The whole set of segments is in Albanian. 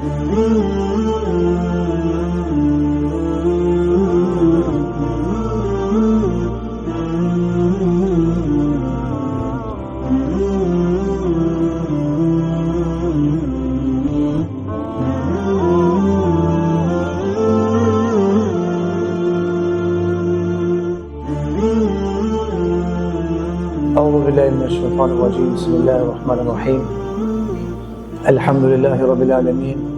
أعوذ بالله من الشيطان الرجيم بسم الله الرحمن الرحيم الحمد لله رب العالمين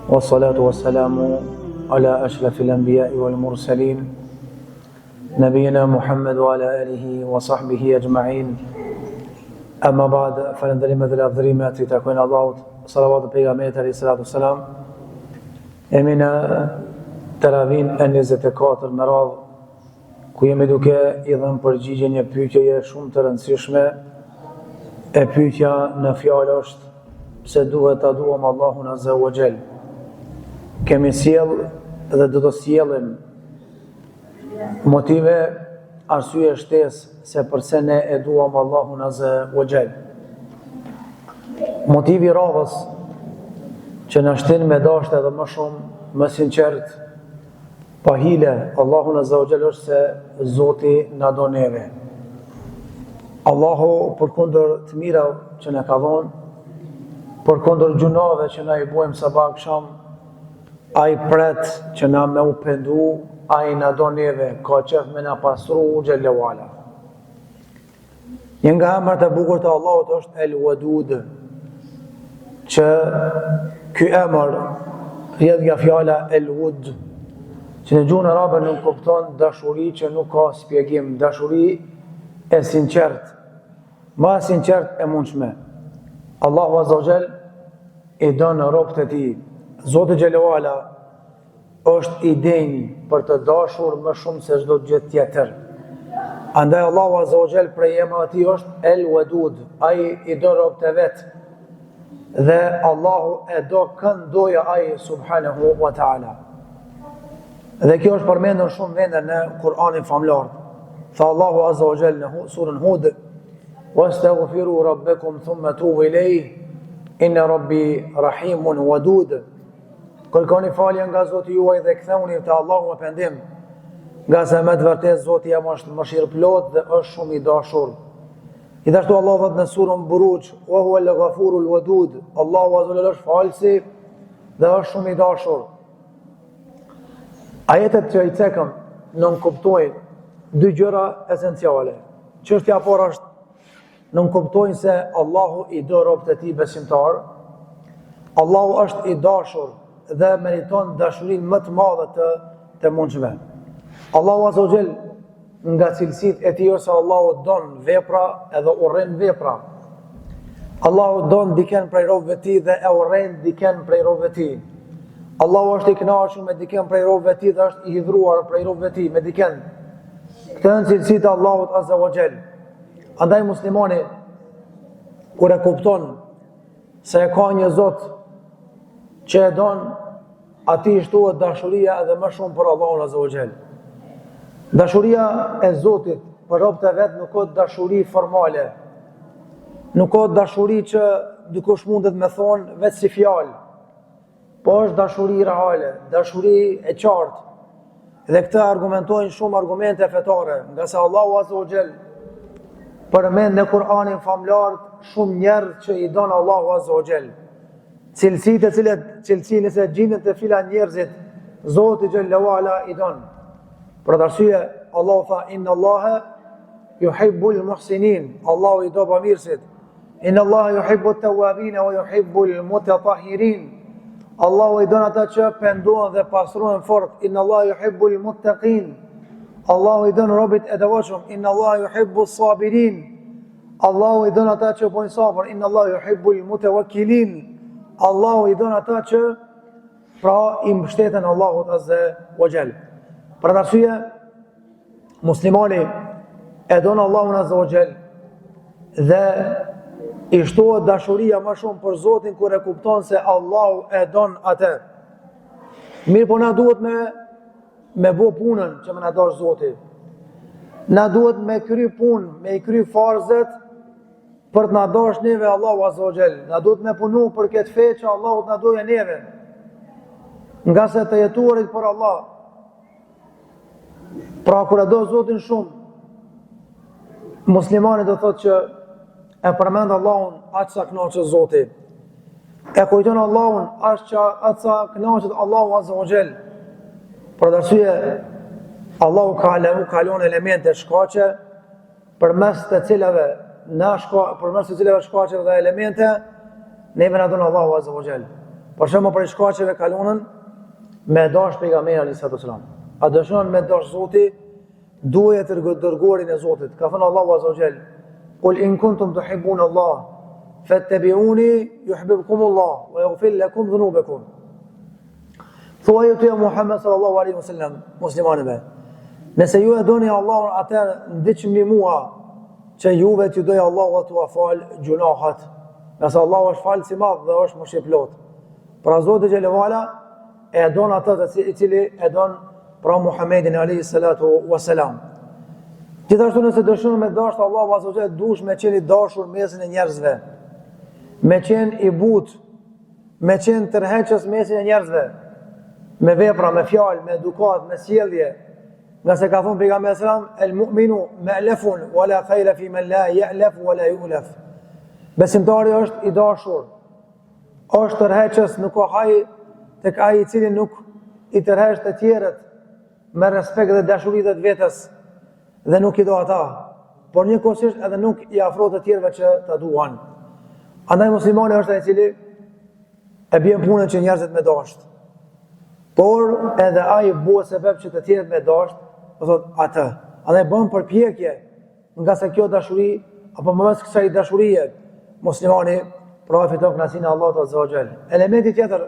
والصلاة والسلام على أشرف الأنبياء والمرسلين نبينا محمد وعلى آله وصحبه أجمعين أما بعد فلندريمة الأفضليمات تكون الله صلوات البيغامات عليه الصلاة والسلام أمينا تراوين أن يزتكات المراض ku jemi duke i dhënë përgjigje një pyetjeje shumë të rëndësishme. E pyetja në fjalë është pse duhet ta duam Allahun Azza wa Jall. Kemi sjell dhe do të sjellim motive, arsye, shtesë se përse ne e duam Allahun Azza wa Jall. Motivi i radhës që na shtin me dashur edhe më shumë, më sinqert, pa hile, Allahun Azza wa Jall është se Zoti na do neve. Allahu përkundër të mira që na ka dhënë, përkundër gjunave që na i bojmë sabah akşam, ai pret që na me u pendu, ai na do neve, ka qef me na pasru Gjelle Wala. Një nga emrat e bukur të Allahut është El Wadud, që ky emër rrjedh nga fjala El Wud, që në gjuhën arabe nuk kupton dashuri që nuk ka shpjegim, dashuri e sinqert, më e sinqert e mundshme. Allahu Azza wa Jall i don robët e tij. Zoti Gjelle Wala është i denj për të dashur më shumë se çdo gjë tjetër. Andaj Allahu Azza wa Jall prej emrave të tij është El Wadud, ai i don robët e vet. Dhe Allahu e do këndoja ai subhanahu wa ta'ala. Dhe kjo është përmendur shumë vende në Kur'anin famlar. Tha Allahu Azza wa Jall në surën Hud: "Wastaghfiru rabbakum thumma tubu ilayhi, inna rabbi rahimun wadud." Kërkoni falje nga Zoti juaj dhe ktheuni te Allahu me pendim, nga se me të vërtetë Zoti jam është mëshirëplot dhe është shumë i dashur. Gjithashtu Allahu thot në surën Buruj: "Wa huwa al-ghafurul wadud." Allahu Azza wa Jall është falësi dhe është shumë i dashur. Ajetet që i cekëm nënkuptojnë dy gjëra esenciale. Çështja e parë është nënkuptojnë se Allahu i do robët e tij besimtar. Allahu është i dashur dhe meriton dashurinë më të madhe të mundshme. Allahu Azza wa Jall nga cilësitë e tij është se Allahu don vepra edhe urren vepra. Allahu don dikën prej robëve të tij dhe e urren dikën prej robëve të tij. Allahu është i kënaqur me dikën prej robëve të tij dhe është i hidhur prej robëve të tij me dikën. Këtë janë cilësitë e Allahut Azza wa Jall. Andaj muslimani kur e kupton se e ka një Zot që e don, atij shtohet dashuria edhe më shumë për Allahun Azza wa Jall. Dashuria e Zotit për robët e vet nuk ka dashuri formale. Nuk ka dashuri që dikush mundet me thonë vetë si fjalë. Po është dashuri reale, dashuri e qartë. Dhe këtë argumentojnë shumë argumente fetare, nga se Allahu Azza wa Jall përmend në Kur'anin famlar shumë njerëz që i don Allahu Azza wa Jall. Cilësitë e cilat nëse gjenden të fila njerëzit, Zoti Gjelle Wala i don. Për arsye Allahu tha: "Inna Allaha yuhibbul muhsinin." Allahu i do bamirësit. "Inna Allaha yuhibbut tawwabin wa yuhibbul mutatahhirin." Allahu i don ata që pendohen dhe pastrohen fort. "Inna Allaha yuhibbul muttaqin." Allahu i don robët e devotshëm. "Inna Allaha yuhibbus sabirin." Allahu i don ata që bojnë sabër. "Inna Allaha yuhibbul mutawakkilin." Allahu i don ata që pra i mbështeten Allahut Azza wa Jall. Për arsye muslimani e don Allahun Azza wa Jall dhe i shtohet dashuria më shumë për Zotin kur e kupton se Allahu e don atë. Mirë, po na duhet me bo punën që më na dash Zoti. Na duhet me kry punë, me i kry farzet për të na dash neve Allahu Azza wa Jall. Na duhet me punu për këtë fe që Allahu na doje neve. Nga se të jetuarit për Allah. Pra kur e do Zotin shumë, muslimani do thotë që e përmend Allahun aq sa kënaqet Zoti. E kujton Allahun aq sa kënaqet Allahu Azza wa Jall. Për arsye Allahu ka kalon elemente shkaqe përmes të cilave shkaqeve dhe elemente neve na don Allahu Azza wa Jall. Për shembull për shkaqeve kalonën me dash pejgamberin alayhis salam. A dëshon me dash Zoti, duhet të dërguarin e Zotit. Ka thënë Allahu Azza wa Jall: "Qul in kuntum tuhibbuna Allah, fattabi'uni yuhibbukum Allah wa yaghfir lakum dhunubakum." Thuaj të Muhammed sallallahu alaihi wasallam, muslimanëve, nëse ju e doni Allahun, atëherë ndiqni mua, që juve t'ju dojë Allahu t'u fal gjunahat. Nëse Allahu është falës i madh dhe është mëshirë plot. Pra Zoti xhelalu ala e don atë i cili e don pra Muhammedin alayhi salatu wassalam. Gjithashtu nëse dëshon me dashur Allahu Azza wa Jall, dush me qenë i dashur mesin e njerëzve, me qenë i butë, me qenë tërheqës mesin e njerëzve, me vepra, me fjalë, me edukat, me sjellje. Nga se ka thonë pejgamberi sallam, el mu'minu ma'lafun wala khayra fi man la ya'laf wala yu'laf. Besimtari është i dashur, është tërheqës, nuk ka haj tek ai i cili nuk i tërheq të tjerët me respekt dhe dashuri të vetes dhe nuk i do ata, por njëkohësisht edhe nuk i afro të tjerëve që ta duan. Andaj muslimani është ai i cili e bën punën që njerëzit me dashur. Por edhe ai bëhet sebeb që të tjerët me dashur, do thot atë. Andaj bën përpjekje, nga se kjo dashuri apo më pas kësaj dashurie muslimani pra fiton kënaqësinë e Allahut Azza wa Jall. Elementi tjetër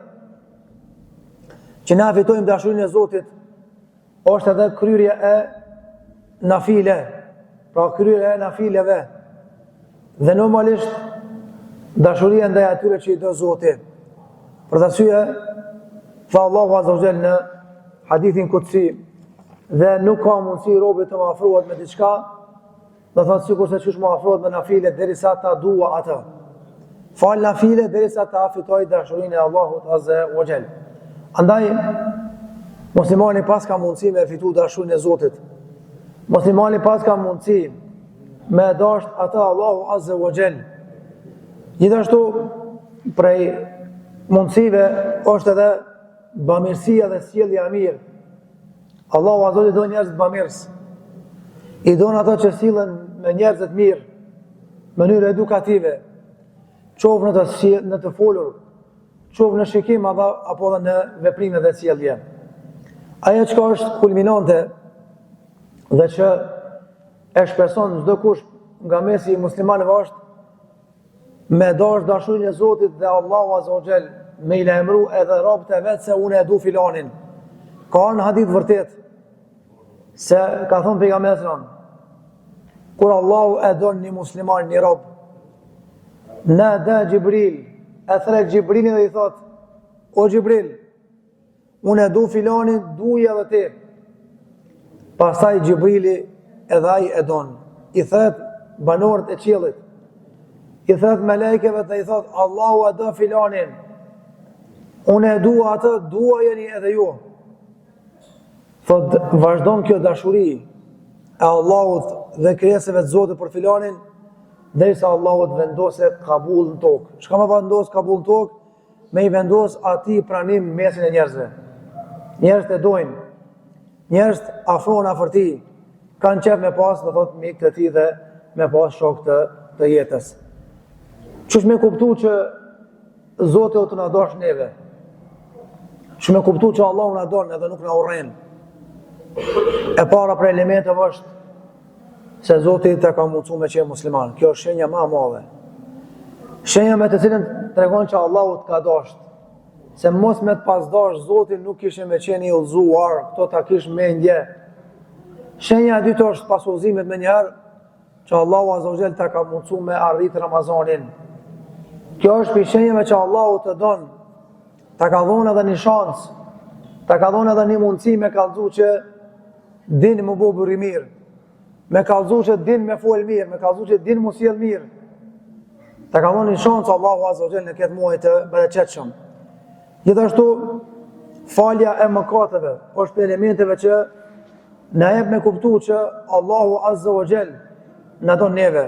që na fitojmë dashurinë e Zotit është edhe kryerja e nafile, pra kryerja e nafileve. Dhe normalisht dashuria ndaj atyre që i do Zoti. Për arsye tha Allahu Azza wa Jall në hadithin kutsi, dhe nuk ka mundësi robi të më afrohet me diçka, do thotë sikur se çish më afrohet me nafile derisa ta dua atë. Fal nafile derisa ta fitoj dashurinë e Allahut Azza wa Jall. Andaj muslimani pas ka mundësi me fitu dashurinë e Zotit. Muslimani pas ka mundësi me dasht atë Allahu Azza wa Jall. Gjithashtu prej mundësive është edhe bamirësia dhe sjellja e mirë. Allahu Azza wa Jall do njerëz të bamirës. I don ato që sillen me njerëz të mirë, në mënyrë edukative, qoftë në të folur, qoftë në shikim apo edhe në veprime dhe sjellje. Ajo që është kulminante dhe që e shpreson çdo kush nga mesi i muslimanëve është me dashurinë e Zotit dhe Allahu Azza wa Jall, me i lajmëru edhe robët e vetë se unë e du filanin. Ka në hadith vërtet se ka thonë pejgamberi sallallahu alajhi wasallam, kur Allahu e don një musliman, një rob, nada Jibril, e thret Jibrilin dhe i thot: o Jibril, unë e du filanin, duja dhe ti. Pastaj Jibrili edhe ai e don. I thret banorët e qiellit, i thret melekëve dhe i thot: Allahu e do filanin, unë e dua atë, duajeni edhe ju. Thot, vazhdon kjo dashuri e Allahut dhe krijesave të Zotit për filanin, derisa Allahu vendose kabull në tokë. Çka më vendos kabull në tokë? Me i vendos ati pranim mesin e njerëzve. Njerëzit e dojnë, njerëzit afrohen afër tij, kanë qef me pas, do thot, mik të tij dhe me pas shok të jetës. Çush me kuptu që Zoti o të na dosh neve. Çush me kuptu që Allahu na don edhe nuk na urren. E para për elementeve është se Zoti të ka mundsuar me qenë musliman. Kjo është shenja më e madhe. Shenja me të cilën tregon që Allahu të ka dashur. Se mos me të pas dash Zotin nuk kishe me qenë i udhëzuar, këto ta kish mendje. Shenja e dytë është pas udhëzimit me njëherë që Allahu Azza wa Jall të ka mundsuar me arrit Ramazanin. Kjo është për shenjave që Allahu të don. Ta ka dhënë edhe një shans, ta ka dhënë edhe një mundësi me kallëzu që din më bëri mirë, me kallëzu që din me fol mirë, me kallëzu që din mu sjell mirë. Ta ka dhënë një shansë Allahu Azza wa Jalla në këtë muaj të bereqetshëm. Gjithashtu, falja e mëkateve është për elementeve që na jep me kuptu që Allahu Azza wa Jalla na don neve.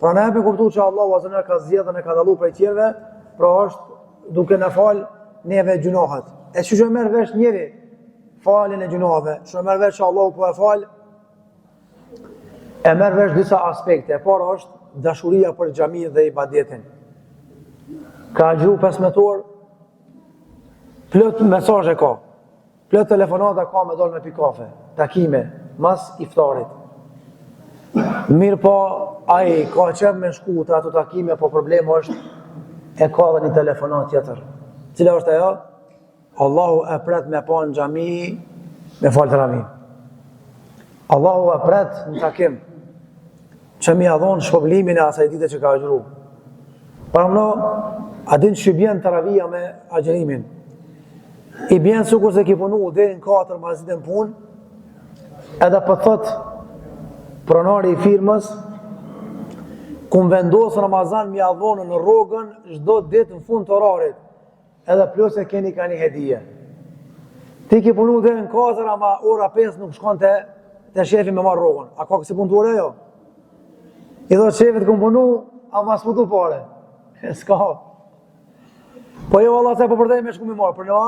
Pra na jep me kuptu që Allahu Azza wa Jalla ka zgjedhur dhe ka dalluar prej tjerëve, pra është duke na fal neve gjunohat. E që merr vesh njëri faljen e gjunohave, që merr vesh që Allahu po e fal, e merr vesh disa aspekte. E para është dashuria për xhamin dhe ibadetin. Ka agjëru 15 orë, plot mesazhe ka, plot telefonata ka me dal me pi kafe, takime, mas iftarit. Mirë po, ai ka qenë me shku të ato takime, po problemi është e ka dhe një telefonat tjetër. Cila është ajo? Allahu e pret me pa në xhami me falë teravih. Allahu e pret në takim që mi adhon shpoblimin e asaj dite që ka agjëru. Para mëno, a din që bjen teravija me agjërimin. I bjen sukur se ki punu dhe në 4 mazitën pun, edhe për thot pronari i firmës, ku më vendosë Ramazan mi adhonë në rogën çdo ditë në fund të orarit, edhe plus e keni ka një hedije. Ti ki punu dhe në 4, ama ora 5 nuk shkon të shefi me marrë rogën. A ka kësi pun të ore jo? I do shefit këmë punu, ama s'putu pare. S'ka. Po jo Allah se po përdej me shku mi marrë, për në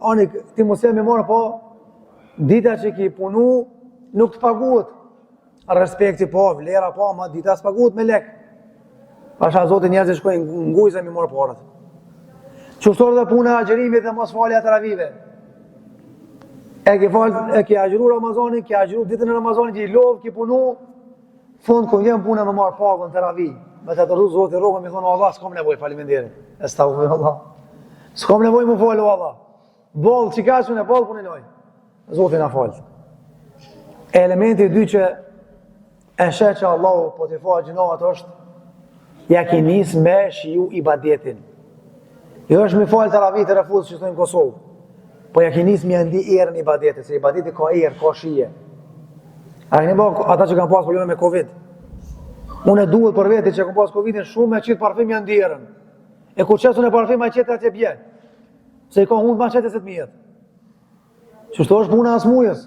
ani ti musem mi marrë, po dita që ki punu nuk të paguhet. Respekti po, vlera po, ama dita s'paguhet me lek. Pasha zotin njerëz që shkojnë ngujse mi marrë parët. Qështor dhe punë e agjerimit dhe mos falja të ravive. E ki agjëru Ramazanin, ki agjëru ditën e Ramazanin, ki i lodh, ki punu, fund ku vjen punë me marrë pagën të ravi. Me të rruzë zotin rogën, mi thonë, Allah, s'kom nevoj, faliminderit. E s'tavë, Allah. S'kom nevoj mu falu, Allah. Bolë, që ka shune, bolë puninoj. Zotin a falë. Elementi dy që e shë që Allah po t'i falë gjinohat është, ja ki nis me shiju ibadetin. Jo është mi falë të ravit të refuzë që të në Kosovë, po ja ki nis mi ndi erën ibadetit, se ibadetit ka erë, ka shije. A këni bo ata që kanë pas probleme me Covid. Unë e duhet për veti që kanë pas Covidin shumë e qitë parfim janë ndi erën. E kur qesën e parfim a i qetë atje bje, se i ka hundë ma qetë e se të mjetë. Qështu është puna as mujës.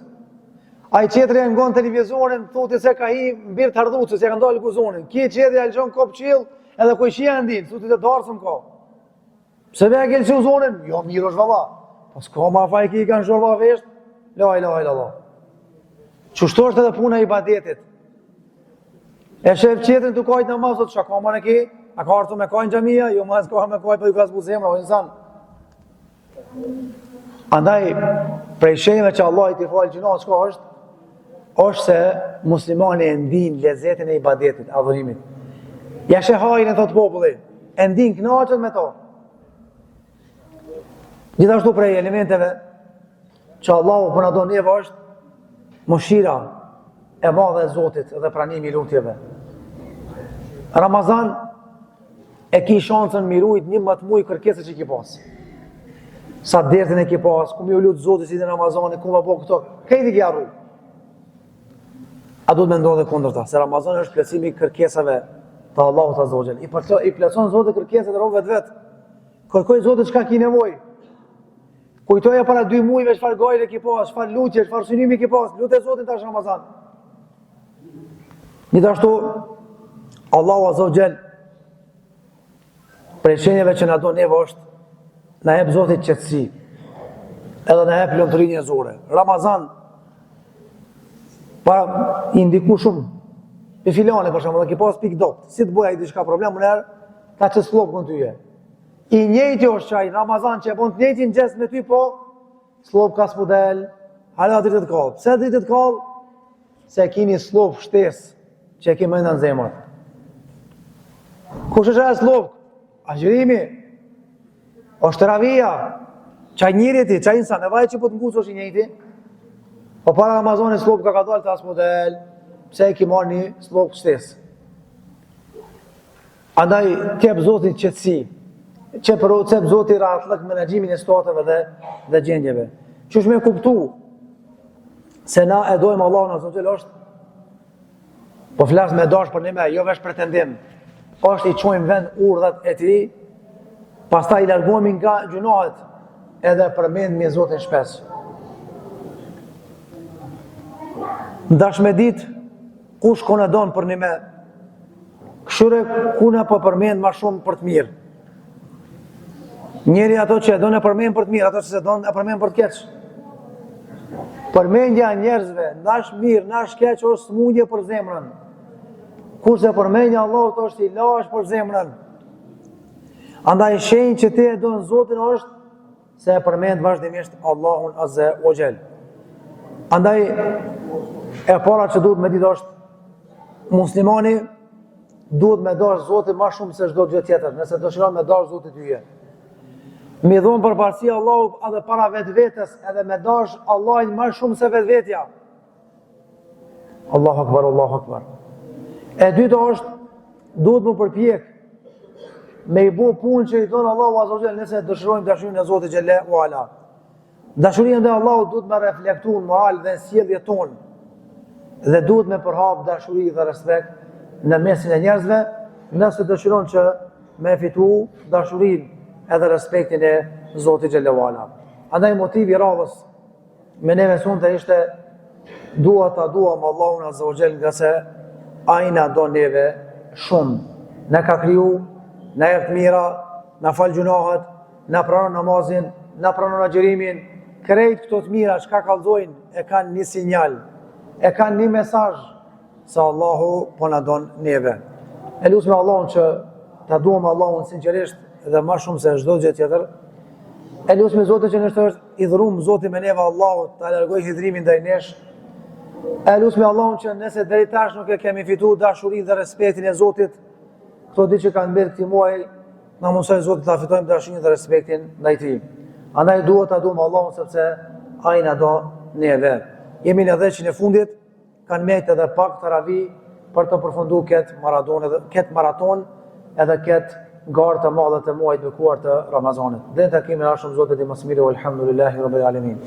A i qetëri e ngon televizorin, thuti se ka hi mbirë të ardhucë, se ka ndalë kuzonin. Ki qetëri e lëgjon kop qilë, edhe ku i shia ndinë, thuti të darësëm ka. Pse me e gjelë që uzonin? Jo, mirë është valla. Pas ka ma faj ki i kanë shorva vesht? La. Qështu është edhe puna i ibadetit. E shef qetërin të kajtë në masot, që ka ma në ki? A ka artu me kajnë gjamia? Jo, ma e s'ka me kajtë, për ju ka zbu zemra, o insan. Andaj, prej shenjeve që Allah i t'i falë gjinat, qka është se muslimani e ndin lezetin e ibadetit, adhurimit. Ja shehajnë e thot populli, e ndin knaqet me to. Gjithashtu prej elementeve që Allahu për në do njeve është mëshira e madhe e Zotit dhe pranimi i lutjeve. Ramazan e ki shansën mirujt një më të mujë kërkese që ki pas. Sa dertin e ki pas, ku mi u lutë Zotit si në Ramazani, ku me bo këto, kejti ki arru. A du të me ndodhe kundër ta, se Ramazan është plesimi kërkesave të Allahu të Azogjel. I pleson Zotit kërkesat e rovë vetë. Kërkoj Zotit çka ki nevoj. Kujtoja para 2 mujve çfarë gajle ki pas, çfarë lutje, çfarë synimi ki pas, lutë Zotin tash Ramazan. Gjithashtu, Allahu Azogjel, prej shenjeve që na do neve është, na jep Zotit qetësi, edhe na jep lumturinë njerëzore. Ramazan, para i ndiku shumë, për filane për shumë, dhe ki pas pik dopt, si të boja i diçka problem, më nërë, ta që s'lopë kënë tyje. I njëjti është qaj, Ramazan që e bon të njëjti në gjestë me ty, po, s'lopë ka s'pudel, hala dritet kallë. Pse dritet kallë? Se kini s'lopë shtesë, që e ki mënda në zemër. Kush është e s'lopë? Agjërimi, është ravija, qaj njëriti, qaj insan, e vaj që po të ngusë është i njëjti, po para Ramazani s'lopë ka dalë të asë model, pse e ki marrë një s'lopë shtesë. Andaj, kep Zotit qëtësi, cep Zotit ratlëk menagjimin e stateve dhe gjendjeve. Që është me kuptu, se na e dojmë Allah në Zotit është, po flasë me dash për një me, jo vesh pretendim. është i çojmë vend urdhat e tij, pastaj i largohemi nga gjunohet edhe përmendmi Zotin shpesh. Ndash me ditë kush kona don për një me, këshire kuna po përmend ma shumë për të mirë. Njeri ato që e do në përmend për të mirë, ato që se do në përmend për të keq. Përmendja njerëzve, nash mirë, nash keq është smundje për zemrën. Kurse përmendja Allahut është ilaç për zemrën. Andaj shenjë që ti e do në Zotin është se e përmend vazhdimisht Allahun Azza wa Jall. Andaj e para që duhet me ditë është muslimani duhet me dash Zotin ma shumë se çdo gjë tjetër, nëse dëshiron me dash Zotin tyje. Me dhonë përparësi Allahut edhe para vetvetes, edhe me dash Allahin ma shumë se vetvetja. Allahu Akbar, Allahu Akbar. E dyta është, duhet më përpjek me i bo punë që i thonë Allahu Azza wa Jall nëse dëshirojmë dashurinë e Zotit Xhela u Ala. Dashuria ndaj Allahut duhet me reflektu në moral dhe në sjelljen tonë. Dhe duhet me përhap dashuri dhe respekt në mesin e njerëzve, nëse dëshiron që me fitu dashurinë edhe respektin e Zotit Xhela u Ala. Andaj motivi i radhës me neve sonte ishte dua ta duam Allahun Azza wa Jall nga se ai na do neve shumë. Na ka kriju, na jep mira, na fal gjunohet, na pranon namazin, na pranon agjërimin. Krejt këto të mira çka kallzojnë e kanë një sinjal, e kanë një mesazh se Allahu po na don neve. E lutem Allahun që ta duam Allahun sinqerisht dhe më shumë se çdo gjë tjetër. E lutem Zotin që nëse është i dhurum Zoti me neve Allahut, ta largoj hidhrimin ndaj nesh. E lutem Allahun që nëse deri tash nuk e kemi fituar dashurinë dhe respektin e Zotit, këto ditë që kanë mbërë këtij muaji, na mësoj Zoti ta fitojmë dashurinë dhe respektin ndaj tij. Andaj duhet ta duam Allahun sepse ai na do neve. Jemi në 10 në fundit, kanë mejtë edhe pak taravi për të përfunduar këtë maraton edhe këtë garë të madhe të muajit bekuar të Ramazanit. Dhe takimin e ashëm Zotit i mësmiri, alhamdulillahi rabbil alamin.